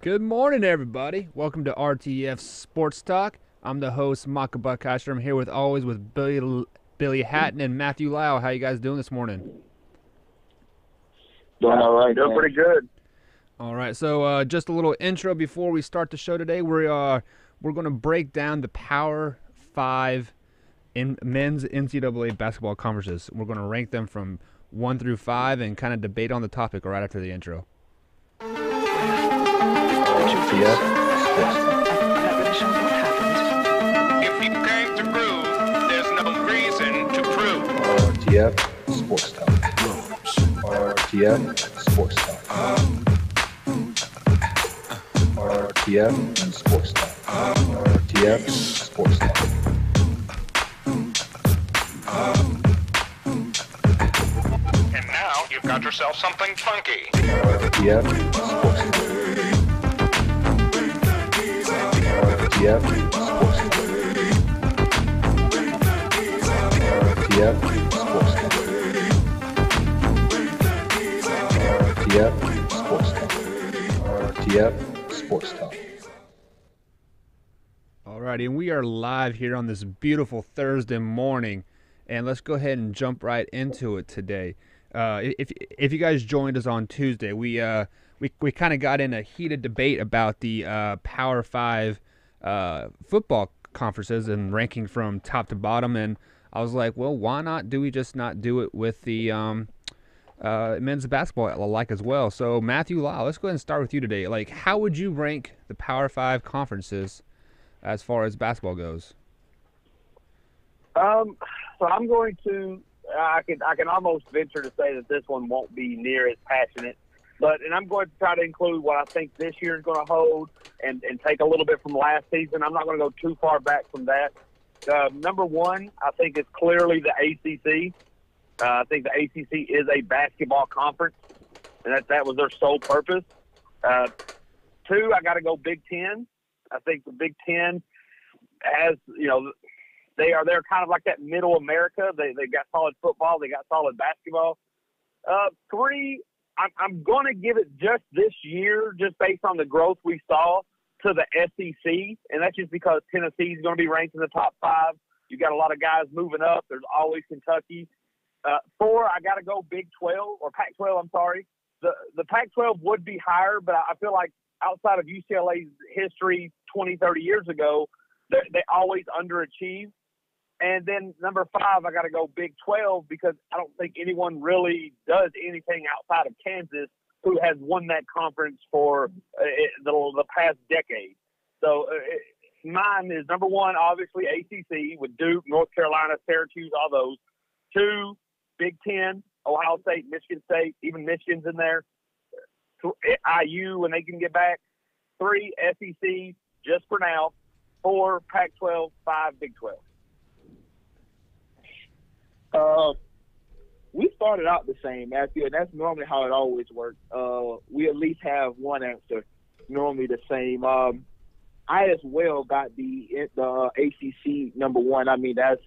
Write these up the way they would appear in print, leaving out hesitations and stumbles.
Good morning, everybody. Welcome to RTF Sports Talk. I'm the host, Maka Buckasher. I'm here always with Billy Hatton and Matthew Lau. How you guys doing this morning? Doing all right. Doing pretty good. All right. So just a little intro before we start the show today. We're going to break down the Power 5 in men's NCAA basketball conferences. We're going to rank them from 1 through 5 and kind of debate on the topic right after the intro. RTF. If you came to prove, there's no reason to prove. RTF Sports Talk. RTF Sports Talk. RTF Sports Talk. RTF Sports Talk. And now you've got yourself something funky. RTF Sports Talk. RTF Sports Talk. RTF Sports Talk. RTF Sports Talk. RTF Sports Talk. Alrighty, and we are live here on this beautiful Thursday morning, and let's go ahead and jump right into it today. If you guys joined us on Tuesday, we kind of got in a heated debate about the Power 5 football conferences and ranking from top to bottom, and I was like, well, why not? Do we just not do it with the men's basketball alike as well? So Matthew Lau, let's go ahead and start with you today. Like, how would you rank the Power 5 conferences as far as basketball goes? So I'm going to. I can almost venture to say that this one won't be near as passionate, and I'm going to try to include what I think this year is going to hold, and take a little bit from last season. I'm not going to go too far back from that. Number one, I think it's clearly the ACC. I think the ACC is a basketball conference, and that was their sole purpose. Two, I got to go Big Ten. I think the Big Ten has, they're kind of like that middle America. They got solid football. They got solid basketball. Three, I'm going to give it just this year, just based on the growth we saw, to the SEC, and that's just because Tennessee is going to be ranked in the top 5. You got a lot of guys moving up. There's always Kentucky. Four, I got to go Big 12 or Pac-12. I'm sorry. The Pac-12 would be higher, but I feel like outside of UCLA's history 20, 30 years ago, they always underachieve. And then number 5, I got to go Big 12 because I don't think anyone really does anything outside of Kansas who has won that conference for the past decade. So mine is number 1, obviously ACC with Duke, North Carolina, Syracuse, all those. 2, Big 10, Ohio State, Michigan State, even Michigan's in there. IU when they can get back. 3, SEC, just for now. 4, Pac-12, 5, Big 12. We started out the same, Matthew, and that's normally how it always works. We at least have one answer, normally the same. I as well got the ACC number 1. I mean, I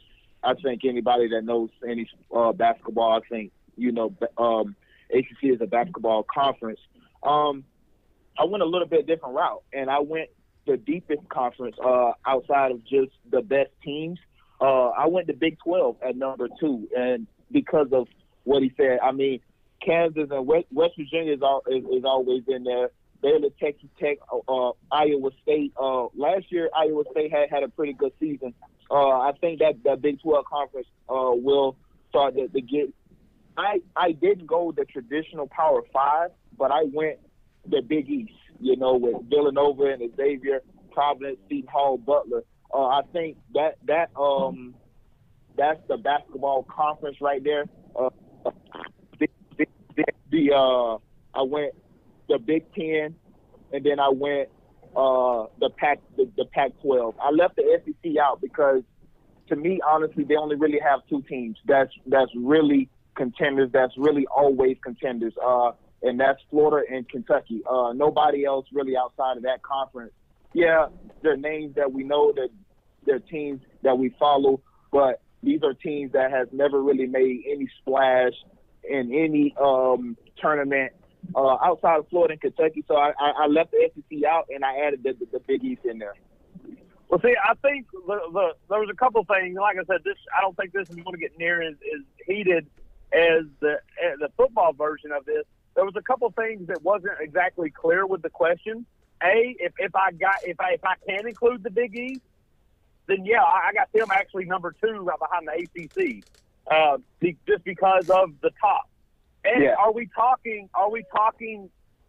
think anybody that knows any basketball, I think, ACC is a basketball conference. I went a little bit different route, and I went the deepest conference outside of just the best teams. I went to Big 12 at number 2, and because of what he said, I mean, Kansas and West Virginia is always in there. Baylor, Texas Tech, Iowa State. Last year, Iowa State had a pretty good season. I think that Big 12 conference will start to get. I didn't go the traditional Power 5, but I went the Big East. With Villanova and Xavier, Providence, Seton Hall, Butler. I think that's the basketball conference right there. I went the Big Ten, and then I went the Pac-12. I left the SEC out because, to me, honestly, they only really have 2 teams that's really contenders. That's really always contenders, and that's Florida and Kentucky. Nobody else really outside of that conference. Yeah, they're names that we know, that they're teams that we follow, but these are teams that has never really made any splash in any tournament outside of Florida and Kentucky. So I left the SEC out and I added the Big East in there. Well, see, I think there was a couple things. Like I said, I don't think this is going to get near as heated as the football version of this. There was a couple things that wasn't exactly clear with the question. If I can include the Big East, then yeah, I got them actually number 2 right behind the ACC, just because of the top. And Yeah. are we talking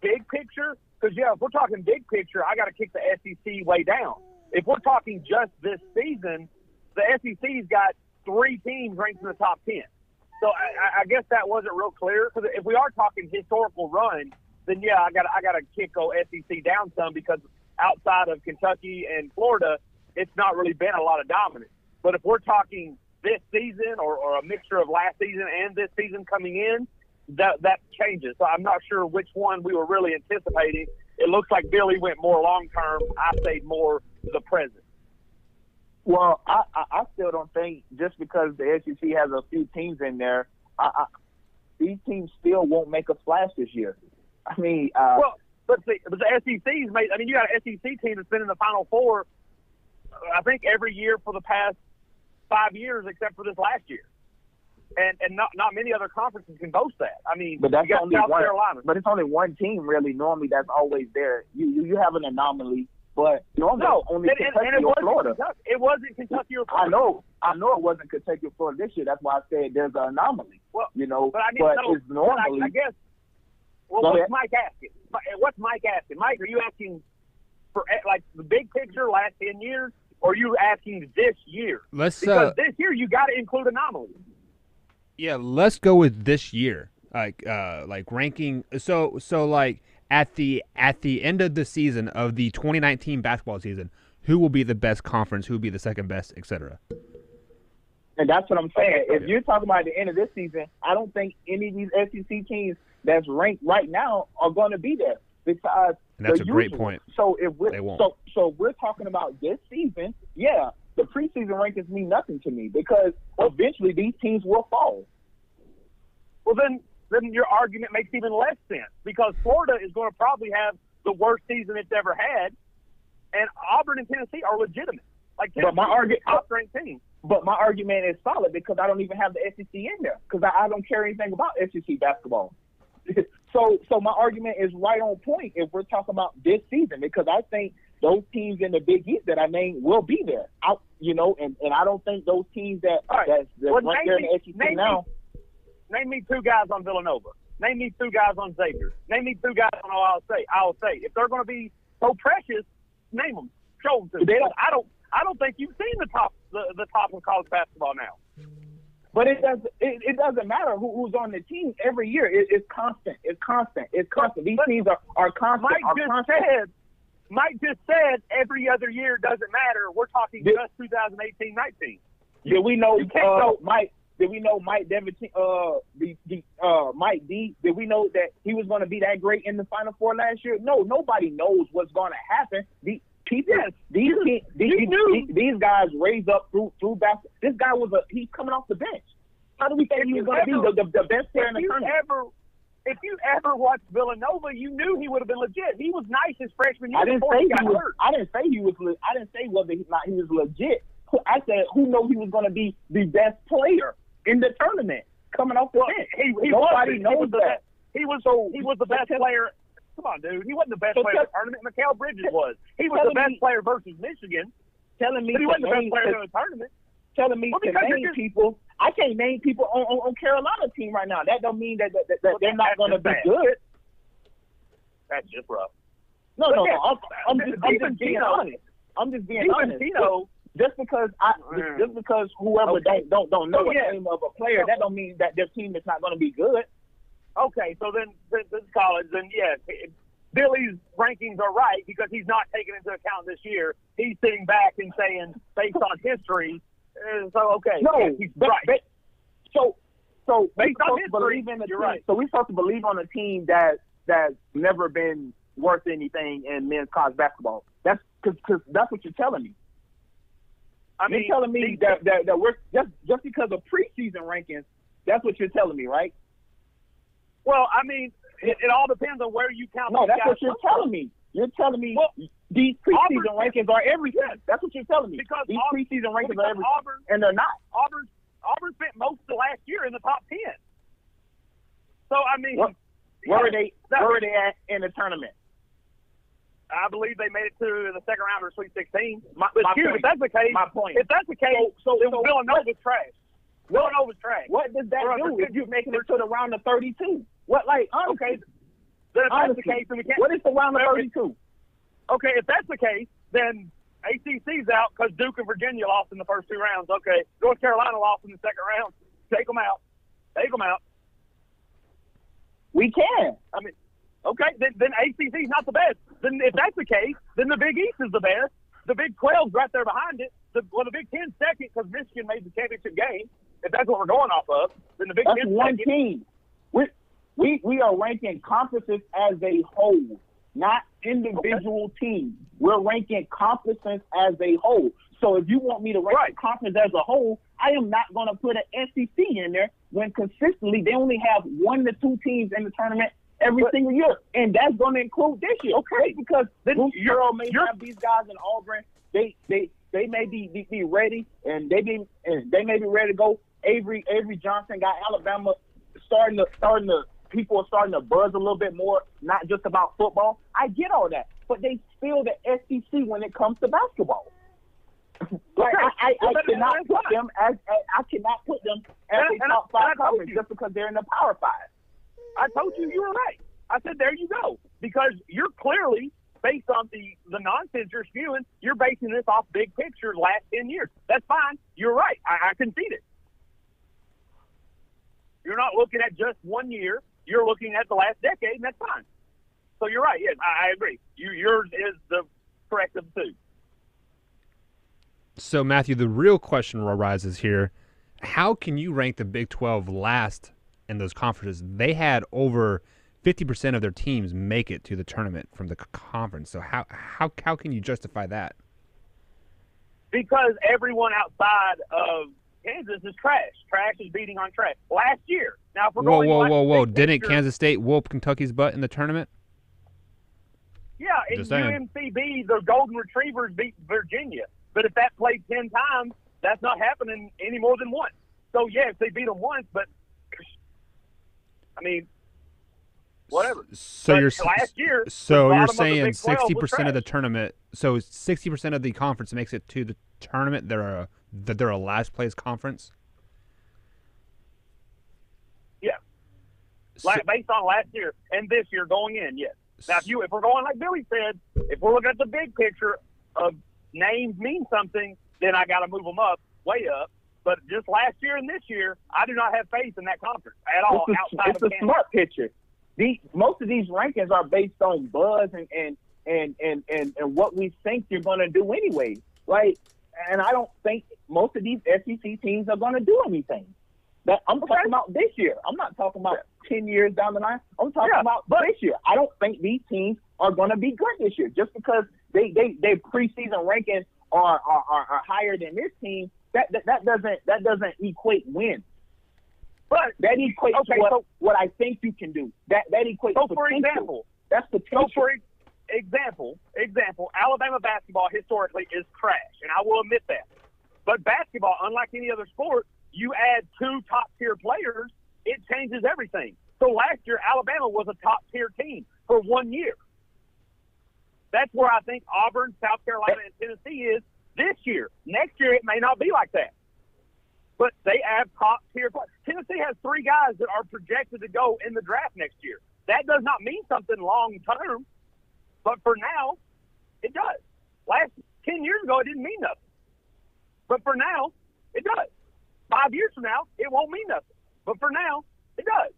big picture? Because yeah, if we're talking big picture, I got to kick the SEC way down. If we're talking just this season, the SEC's got 3 teams ranked in the top 10. So I guess that wasn't real clear. Because if we are talking historical run, then yeah, I got to kick SEC down some, because outside of Kentucky and Florida, it's not really been a lot of dominance. But if we're talking this season or a mixture of last season and this season coming in, that changes. So I'm not sure which one we were really anticipating. It looks like Billy went more long term. I stayed more the present. Well, I still don't think just because the SEC has a few teams in there, these teams still won't make a splash this year. I mean, but the SEC's made. I mean, you got an SEC team that's been in the Final Four, I think, every year for the past 5 years, except for this last year. And not many other conferences can boast that. I mean, but that's you got only South one. Carolina. But it's only one team really. Normally, that's always there. You have an anomaly, but normally only Kentucky or Florida. It wasn't Kentucky or Florida. I know it wasn't Kentucky or Florida this year. That's why I said there's an anomaly. Well, but it's normally. But I guess. Well, what's Mike asking? What's Mike asking? Mike, are you asking for like the big picture, last 10 years, or are you asking this year? Let's because this year you got to include anomalies. Yeah, let's go with this year. Like ranking. So like at the end of the season of the 2019 basketball season, who will be the best conference? Who will be the second best, etc. And that's what I'm saying. If you're talking about the end of this season, I don't think any of these SEC teams that's ranked right now are going to be there. Because and that's a great point. So if we're so we're talking about this season, yeah, the preseason rankings mean nothing to me because eventually these teams will fall. Well, then your argument makes even less sense because Florida is going to probably have the worst season it's ever had, and Auburn and Tennessee are legitimate. Like, but my argument, top-ranked team. But my argument is solid because I don't even have the SEC in there because I don't care anything about SEC basketball. So my argument is right on point if we're talking about this season because I think those teams in the Big East that I named will be there. And I don't think those teams that's right there in the SEC now. Name me 2 guys on Villanova. Name me 2 guys on Xavier. Name me 2 guys on Ohio State. If they're going to be so precious, name them. Show them to me. I don't think you've seen the top of college basketball now. But it doesn't matter who's on the team every year. It's constant. It's constant. These teams are constant. Mike just said every other year doesn't matter. We're talking just 2018-19. Did we know Mike? Did we know Mike Mike D? Did we know that he was going to be that great in the Final Four last year? No, nobody knows what's going to happen. These guys raised up through basketball. This guy he's coming off the bench. How do we think he was going to be the best player in the tournament? If you ever watched Villanova, you knew he would have been legit. He was nice his freshman year. I didn't say he was whether he was legit. I said who knows he was going to be the best player in the tournament coming off the bench. Nobody knows that. He was the best player. Come on, dude. He wasn't the best player in the tournament. Mikal Bridges was. He was the best player versus Michigan. Telling me but he wasn't the best player in the tournament. Telling me to name people. I can't name people on Carolina team right now. That don't mean that they're not going to be good. That's just rough. No. I'm just being honest. I'm just being honest. Just because whoever don't know the name of a player, that don't mean that their team is not going to be good. Okay, so then this college, then yes, Billy's rankings are right because he's not taken into account this year. He's sitting back and saying, based on history, so okay, he's right. So based on history, you're right. So we're supposed to believe on a team that's never been worth anything in men's college basketball. That's because that's what you're telling me. You're telling me that we're just because of preseason rankings. That's what you're telling me, right? Well, I mean, It all depends on where you count. No, these that's guys what you're from. telling me. You're telling me Well, these preseason Auburn- rankings are everything. That's what you're telling me. Because These Auburn- preseason rankings because are everything, Auburn- and they're not. Auburn spent most of the last year in the top 10. So I mean, Where are they at in the tournament? I believe they made it to the second round of Sweet 16. My But point. if that's the case, My point. if that's the case, So then Villanova's trash. Villanova's trash. What does that Or do if if you're making it to the round of 32? What, like, honestly, Okay. Then if that's the honestly, case, then we can't. what is the round of 32? Okay, if that's the case, then ACC's out because Duke and Virginia lost in the first 2 rounds. Okay, North Carolina lost in the second round. Take them out. Take them out. We can. I mean, okay, then ACC's not the best. Then if that's the case, then the Big East is the best. The Big 12's right there behind it. The Big 10's second because Michigan made the championship game. If that's what we're going off of, then the Big That's 10's one second. team. We are ranking conferences as a whole, not individual teams. We're ranking conferences as a whole. So if you want me to rank the conference as a whole, I am not going to put an SEC in there when consistently they only have 1 to 2 teams in the tournament every single year, and that's going to include this year. Okay, because Bruce Earl may have these guys in Auburn. They may be ready, and they may be ready to go. Avery Johnson got Alabama starting to people are starting to buzz a little bit more, not just about football. I get all that, but they still the SEC when it comes to basketball. Like, I cannot put them as a top 5 conference just because they're in the Power 5. I told you were right. I said, there you go. Because you're clearly, based on the nonsense you're spewing, you're basing this off big picture last 10 years. That's fine. You're right. I concede it. You're not looking at just 1 year. You're looking at the last decade, and that's fine. So you're right. Yes, I agree. Yours is the correct of the two. So, Matthew, the real question arises here. How can you rank the Big 12 last in those conferences? They had over 50% of their teams make it to the tournament from the conference. So how can you justify that? Because everyone outside of Kansas is trash. Trash is beating on trash. Last year. Now, if we're Whoa. big Didn't picture, Kansas State whoop Kentucky's butt in the tournament? Yeah, and Just saying. UNCB, the Golden Retrievers beat Virginia. But if that played 10 times, that's not happening any more than once. So, yes, they beat them once, but, I mean, whatever. So but you're last year. So the you're bottom of the saying Big 12 was 60% of the trash. tournament. So 60% of the conference makes it to the tournament. They're a last place conference. Yeah. So, Based on last year and this year going in, yes. Now, if we're going like Billy said, if we're looking at the big picture of names mean something, then I got to move them up, way up. But just last year and this year, I do not have faith in that conference at all. It's a smart picture. Most of these rankings are based on buzz and what we think you're going to do anyway. Like, and I don't think most of these SEC teams are going to do anything. I'm talking about this year. I'm not talking about 10 years down the line. I'm talking about this year. I don't think these teams are going to be good this year just because they preseason rankings are higher than this team. That doesn't equate wins. But that equates to what I think you can do. That equates to for potential. example, That's potential. So, for example, Alabama basketball historically is trash, and I will admit that. But basketball, unlike any other sport, you add 2 top-tier players, it changes everything. So last year, Alabama was a top-tier team for 1 year. That's where I think Auburn, South Carolina, and Tennessee is this year. Next year, it may not be like that. But they have top-tier players. Tennessee has 3 guys that are projected to go in the draft next year. That does not mean something long-term, but for now, it does. 10 years ago, it didn't mean nothing. But for now, it does. 5 years from now, it won't mean nothing. But for now, it does.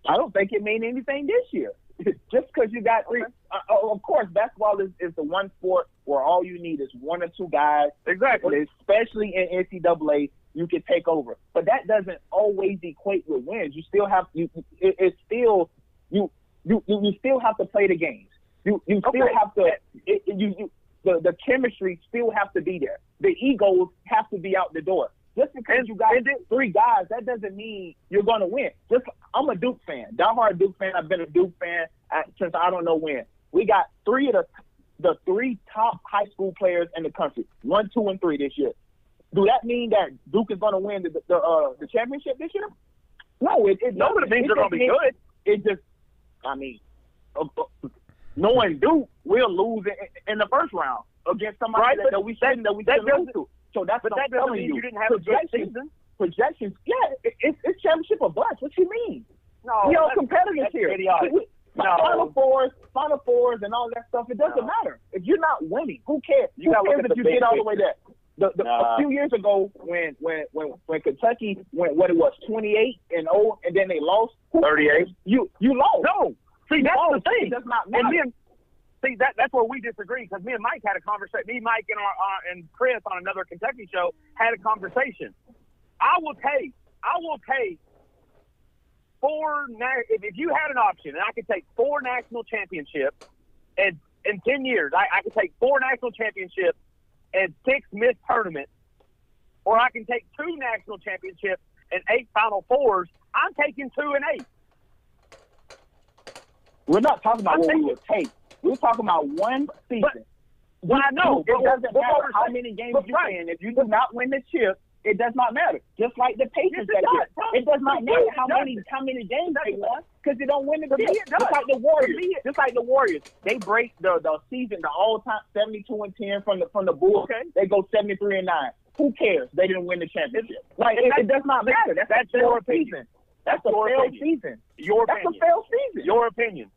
I don't think it means anything this year. Just because you got 3. Of course, basketball is the one sport where all you need is 1 or 2 guys. Exactly. Especially in NCAA, you can take over. But that doesn't always equate with wins. You still have you still have to play the games. You still have to the chemistry still have to be there. The egos have to be out the door. Just because you got 3 guys, that doesn't mean you're going to win. I'm a Duke fan, diehard Duke fan. I've been a Duke fan since I don't know when. We got 3 of the 3 top high school players in the country, 1, 2, and 3 this year. Do that mean that Duke is going to win the championship this year? No, it doesn't. No, but it means they're going to be good. It just, knowing Duke, we'll lose in the first round against somebody that we shouldn't lose to. So that's what I'm telling you. You didn't have a good season. Projections, yeah, it's championship or bust. What you mean? No, we are competitors here. Idiotic. Final fours, and all that stuff. It doesn't matter if you're not winning. Who cares? Who cares if you get all the way there? A few years ago, when Kentucky went 28-0, and then they lost 38. You lost. No, see that's the thing. It does not matter. And then, that's where we disagree, because me and Mike had a conversation. Me, Mike, and Chris on another Kentucky show had a conversation. I will take 4. If you had an option, and I could take 4 national championships, and in 10 years, I could take 4 national championships and 6 missed tournaments, or I can take 2 national championships and 8 Final Fours. I'm taking 2 and 8. We're not talking about what we would take. We're talking about one season. Well, I know. It doesn't matter how many games you win. If you do not win the chip, it does not matter. Just like the Patriots that year. It does not matter how many games they won, because they don't win the chip. Just like the Warriors. They break the season, the all-time 72-10 from the Bulls. Okay. They go 73-9. Who cares? They didn't win the championship. It does not matter. That's your season. That's a failed season. That's a failed season. Your opinion.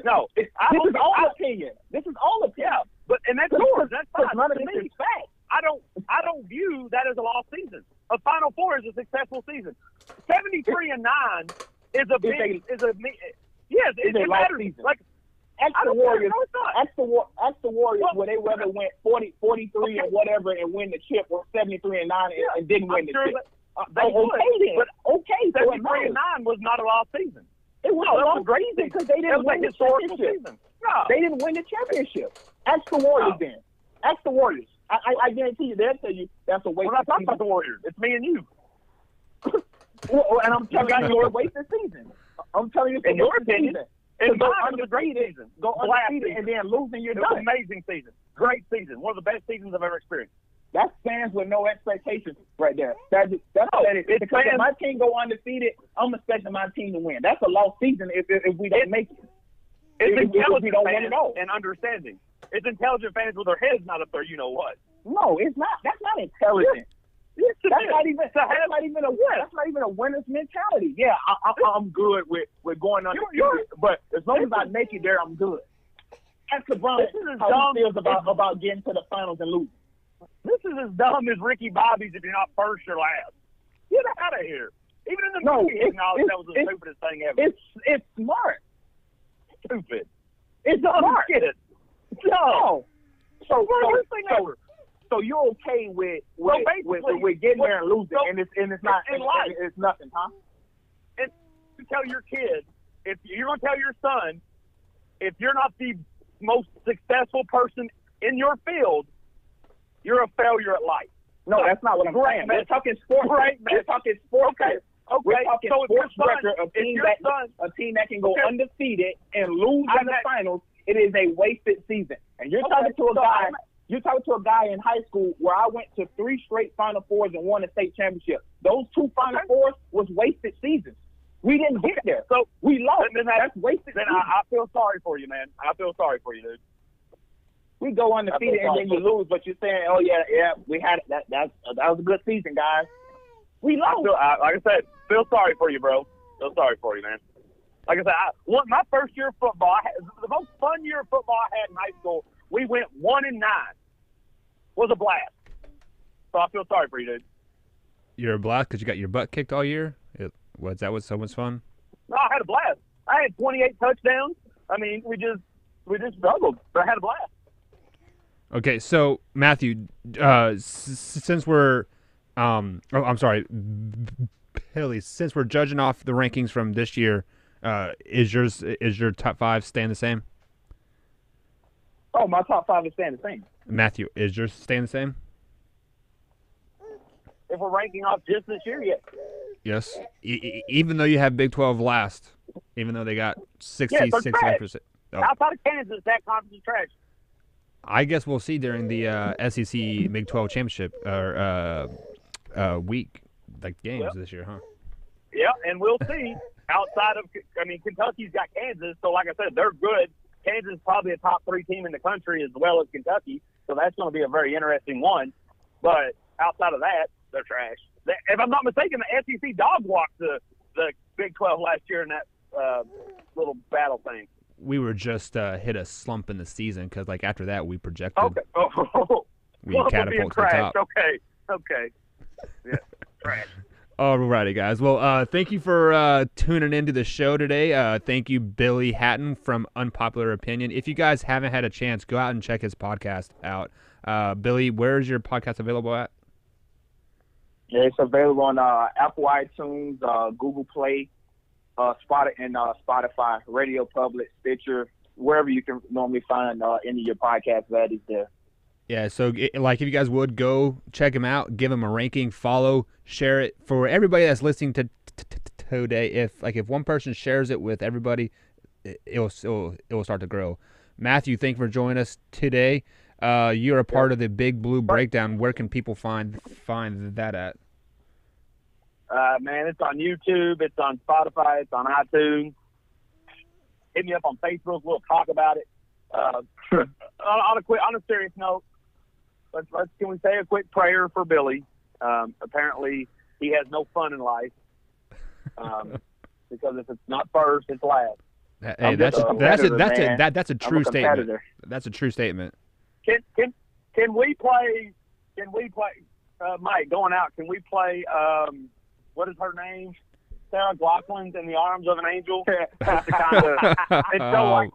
No, this is all opinion. Yeah, and that's yours. That's fine. None of this is fact. I don't view that as a lost season. A Final Four is a successful season. 73-9 is a big yes. It lost matters. Season. Like ask the Warriors. Ask the Warriors where they rather went 43 or whatever and win the chip, or 73-9 and didn't win the chip. They would, but 73-9 was not a lost season. It was a long season because they didn't win the championship. No. They didn't win the championship. Ask the Warriors then. Ask the Warriors. I guarantee you, they'll tell you that's a waste. We're not talking about the Warriors. It's me and you. And I'm telling you, it's a wasted season. I'm telling you, it's a wasted season. In mine, it was a great season. Go undefeated and then losing your It was an amazing season. Great season. One of the best seasons I've ever experienced. That's fans with no expectations right there. That's it. Because if my team go undefeated, I'm expecting my team to win. That's a lost season if we don't make it. It's intelligent fans and understanding. It's intelligent fans with their heads not up there, you know what. No, it's not. That's not intelligent. Yes, that's not even a winner's mentality. Yeah, I'm good with going undefeated, but as long as I make it there, I'm good. Ask LeBron how he feels about getting to the finals and losing. This is as dumb as Ricky Bobby's if you're not first or last. Get out of here. Even in the movie, that was the stupidest thing ever. It's smart. Stupid. It's smart. Get it. No. So you're okay with getting there and losing, and it's not it's nothing, huh? And you tell your kid, if you're gonna tell your son, if you're not the most successful person in your field, you're a failure at life. No, that's not what I'm saying. We're talking sports. We're talking sports. Okay. We're talking sports record of a team that can go undefeated and lose in the finals. It is a wasted season. And you're talking to a guy. You're talking to a guy in high school where I went to 3 straight Final Fours and won a state championship. Those 2 Final Fours was wasted seasons. We didn't get there, so we lost. That's wasted. Then I feel sorry for you, man. I feel sorry for you, dude. We go undefeated and then you lose, but you're saying, "Oh yeah, we had it. That was a good season, guys." We lost. Like I said, feel sorry for you, bro. Feel sorry for you, man. Like I said, my first year of football, the most fun year of football I had in high school. We went 1-9. Was a blast. So I feel sorry for you, dude. You're a blast because you got your butt kicked all year? Was that so much fun? No, I had a blast. I had 28 touchdowns. I mean, we just struggled, but I had a blast. Okay, so Matthew, since we're, I'm sorry, Billy, since we're judging off the rankings from this year, is your top 5 staying the same? Oh, my top 5 is staying the same. Matthew, is yours staying the same? if we're ranking off just this year yet. Yes. Even though you have Big 12 last, even though they got 66%. Oh. Outside of Kansas, that conference is trash. I guess we'll see during the SEC Big 12 championship or week, like games this year, huh? Yeah, and we'll see. Outside of, Kentucky's got Kansas, so like I said, they're good. Kansas is probably a top 3 team in the country as well as Kentucky, so that's going to be a very interesting one. But outside of that, they're trash. If I'm not mistaken, the SEC dog walked the Big 12 last year in that little battle thing. We were just hit a slump in the season because, like, after that, we projected. Okay. We catapulted to the top. Okay. Yeah, trash. Alrighty, guys. Well, thank you for tuning into the show today. Thank you, Billy Hatton from Unpopular Opinion. If you guys haven't had a chance, go out and check his podcast out. Billy, where is your podcast available at? Yeah, it's available on Apple iTunes, Google Play, Spotify, Radio Public, Stitcher, wherever you can normally find any of your podcasts, that is there. Yeah, so if you guys would go check him out, give him a ranking, follow, share it for everybody that's listening to today. If one person shares it with everybody, it will start to grow. Matthew, thank you for joining us today. You're a part of the Big Blue Breakdown. Where can people find that at? Man, it's on YouTube, it's on Spotify, it's on iTunes. Hit me up on Facebook. We'll talk about it. On a serious note, can we say a quick prayer for Billy? Apparently, he has no fun in life because if it's not first, it's last. Hey, that's a true statement. That's a true statement. Can we play? Mike, going out. Can we play? What is her name? Sarah Glauclin's In the Arms of an Angel. Just to kind of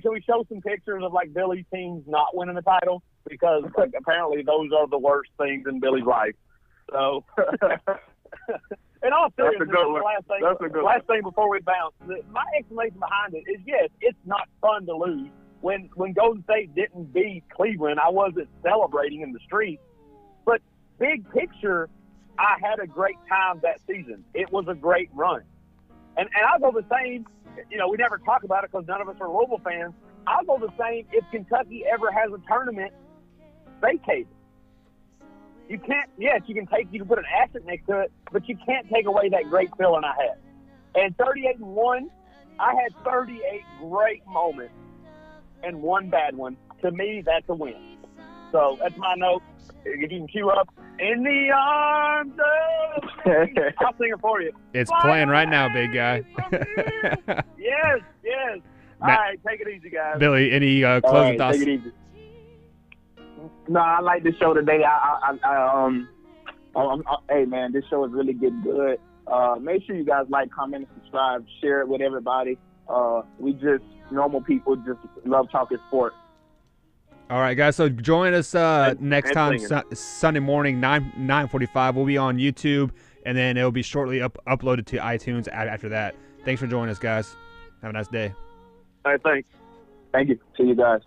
can we show some pictures of like Billy's teams not winning the title, because apparently those are the worst things in Billy's life. So, in all seriousness, last thing before we bounce, my explanation behind it is yes, it's not fun to lose. When Golden State didn't beat Cleveland, I wasn't celebrating in the street, but big picture, I had a great time that season. It was a great run. And I'll go the same. We never talk about it because none of us are Louisville fans. I'll go the same if Kentucky ever has a tournament vacated. You can't, yes, you can put an asterisk next to it, but you can't take away that great feeling I had. And 38-1, I had 38 great moments and one bad one. To me, that's a win. So that's my note. If you can cue up In the Arms of I'll sing it for you. It's playing right now, big guy. Yes. All right, take it easy, guys. Billy, any closing thoughts? Take it easy. No, I like the show today. Hey man, this show is really getting good. Make sure you guys like, comment, and subscribe. Share it with everybody. We just normal people just love talking sports. All right, guys. So join us next time, Sunday morning, 9:45. We'll be on YouTube, and then it'll be shortly uploaded to iTunes after that. Thanks for joining us, guys. Have a nice day. All right, thanks. Thank you. See you guys.